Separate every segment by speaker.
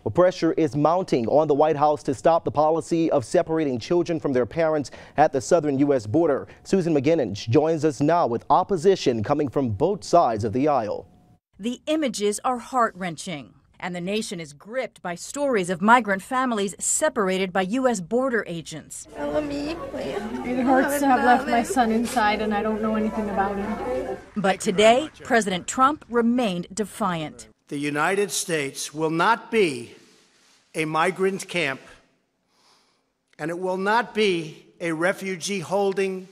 Speaker 1: Well, pressure is mounting on the White House to stop the policy of separating children from their parents at the southern U.S. border. Susan McGinnis joins us now with opposition coming from both sides of the aisle.
Speaker 2: The images are heart-wrenching, and the nation is gripped by stories of migrant families separated by U.S. border agents.
Speaker 3: It hurts to have left my son inside, and I don't know anything about him.
Speaker 2: But today, President Trump remained defiant.
Speaker 4: The United States will not be a migrant camp, and it will not be a refugee holding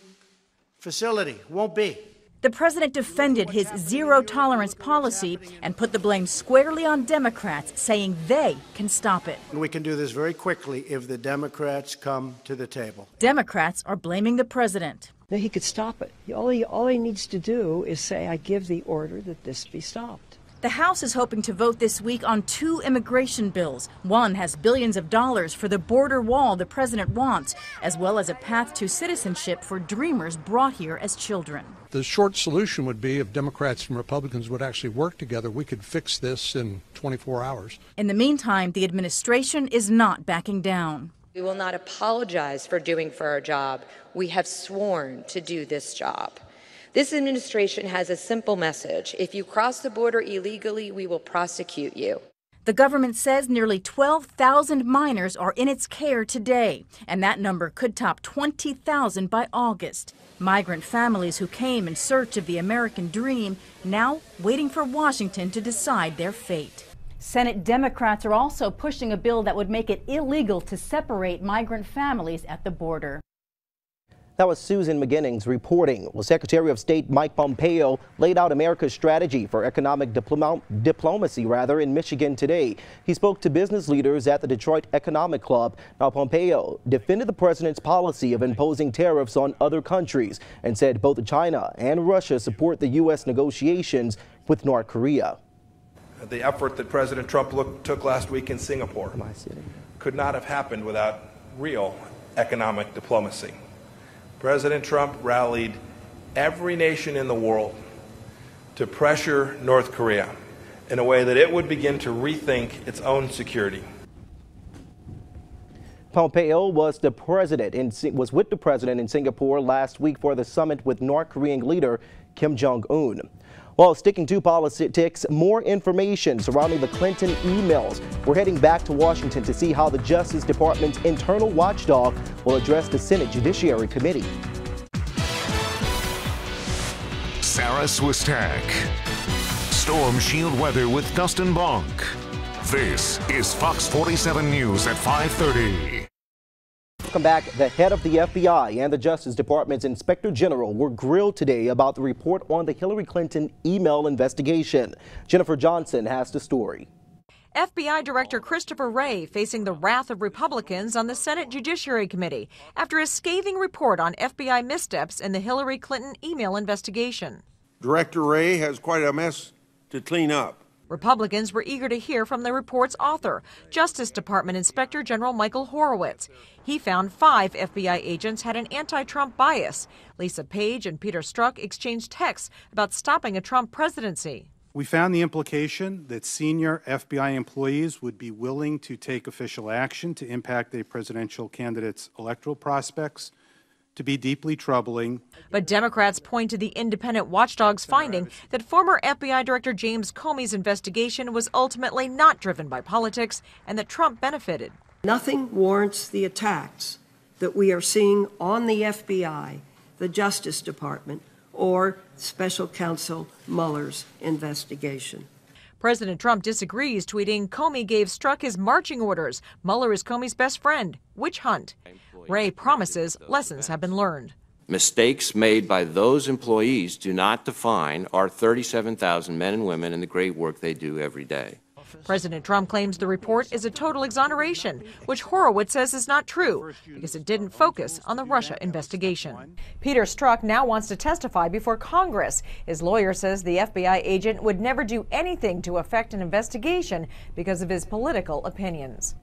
Speaker 4: facility. Won't be.
Speaker 2: The president defended his zero-tolerance policy and put the blame squarely on Democrats, saying they can stop it.
Speaker 4: We can do this very quickly if the Democrats come to the table.
Speaker 2: Democrats are blaming the president.
Speaker 5: No, he could stop it. All he needs to do is say, I give the order that this be stopped.
Speaker 2: The House is hoping to vote this week on 2 immigration bills. One has billions of dollars for the border wall the president wants, as well as a path to citizenship for dreamers brought here as children.
Speaker 6: The short solution would be if Democrats and Republicans would actually work together, we could fix this in 24 hours.
Speaker 2: In the meantime, the administration is not backing down.
Speaker 7: We will not apologize for doing for our job. We have sworn to do this job. This administration has a simple message. If you cross the border illegally, we will prosecute you.
Speaker 2: The government says nearly 12,000 minors are in its care today, and that number could top 20,000 by August. Migrant families who came in search of the American dream now waiting for Washington to decide their fate. Senate Democrats are also pushing a bill that would make it illegal to separate migrant families at the border.
Speaker 1: That was Susan McGinnis reporting. Well, Secretary of State Mike Pompeo laid out America's strategy for economic diplomacy in Michigan today. He spoke to business leaders at the Detroit Economic Club. Now, Pompeo defended the president's policy of imposing tariffs on other countries and said both China and Russia support the U.S. negotiations with North Korea.
Speaker 8: The effort that President Trump took last week in Singapore could not have happened without real economic diplomacy. President Trump rallied every nation in the world to pressure North Korea in a way that it would begin to rethink its own security.
Speaker 1: Pompeo was with the president in Singapore last week for the summit with North Korean leader Kim Jong-un. While sticking to politics, more information surrounding the Clinton emails. We're heading back to Washington to see how the Justice Department's internal watchdog will address the Senate Judiciary Committee.
Speaker 9: Sarah Swistak. Storm Shield weather with Dustin Bonk. This is Fox 47 News at 5:30.
Speaker 1: Welcome back. The head of the FBI and the Justice Department's Inspector General were grilled today about the report on the Hillary Clinton email investigation. Jennifer Johnson has the story.
Speaker 10: FBI Director Christopher Wray facing the wrath of Republicans on the Senate Judiciary Committee after a scathing report on FBI missteps in the Hillary Clinton email investigation.
Speaker 11: Director Wray has quite a mess to clean up.
Speaker 10: Republicans were eager to hear from the report's author, Justice Department Inspector General Michael Horowitz. He found 5 FBI agents had an anti-Trump bias. Lisa Page and Peter Strzok exchanged texts about stopping a Trump presidency.
Speaker 12: We found the implication that senior FBI employees would be willing to take official action to impact a presidential candidate's electoral prospects to be deeply troubling.
Speaker 10: But Democrats point to the independent watchdog's finding that former FBI Director James Comey's investigation was ultimately not driven by politics and that Trump benefited.
Speaker 5: Nothing warrants the attacks that we are seeing on the FBI, the Justice Department, or Special Counsel Mueller's investigation.
Speaker 10: President Trump disagrees, tweeting, Comey gave Strzok his marching orders. Mueller is Comey's best friend. Witch hunt. Wray promises lessons have been learned.
Speaker 13: Mistakes made by those employees do not define our 37,000 men and women and the great work they do every day.
Speaker 10: President Trump claims the report is a total exoneration, which Horowitz says is not true because it didn't focus on the Russia investigation. Peter Strzok now wants to testify before Congress. His lawyer says the FBI agent would never do anything to affect an investigation because of his political opinions.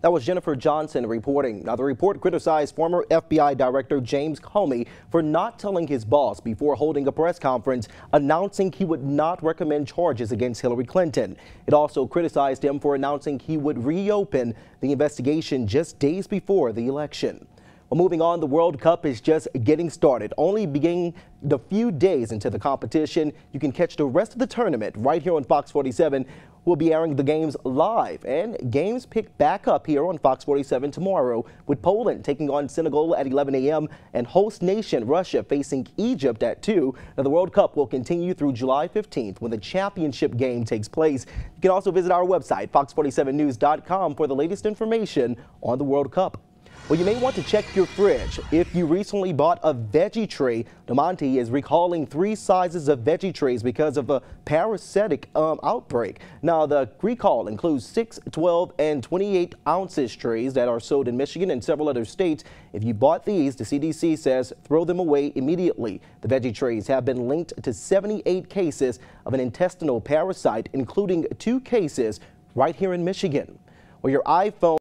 Speaker 1: That was Jennifer Johnson reporting. Now, the report criticized former FBI Director James Comey for not telling his boss before holding a press conference announcing he would not recommend charges against Hillary Clinton. It also criticized him for announcing he would reopen the investigation just days before the election. Well, moving on, the World Cup is just getting started. Only beginning a few days into the competition, you can catch the rest of the tournament right here on Fox 47. We'll be airing the games live, and games pick back up here on Fox 47 tomorrow, with Poland taking on Senegal at 11 a.m. and host nation Russia facing Egypt at 2. Now, the World Cup will continue through July 15th when the championship game takes place. You can also visit our website, fox47news.com, for the latest information on the World Cup. Well, you may want to check your fridge. If you recently bought a veggie tray, Monte is recalling 3 sizes of veggie trays because of a parasitic outbreak. Now, the recall includes 6, 12, and 28 ounces trays that are sold in Michigan and several other states. If you bought these, the CDC says throw them away immediately. The veggie trays have been linked to 78 cases of an intestinal parasite, including 2 cases right here in Michigan. Well, your iPhone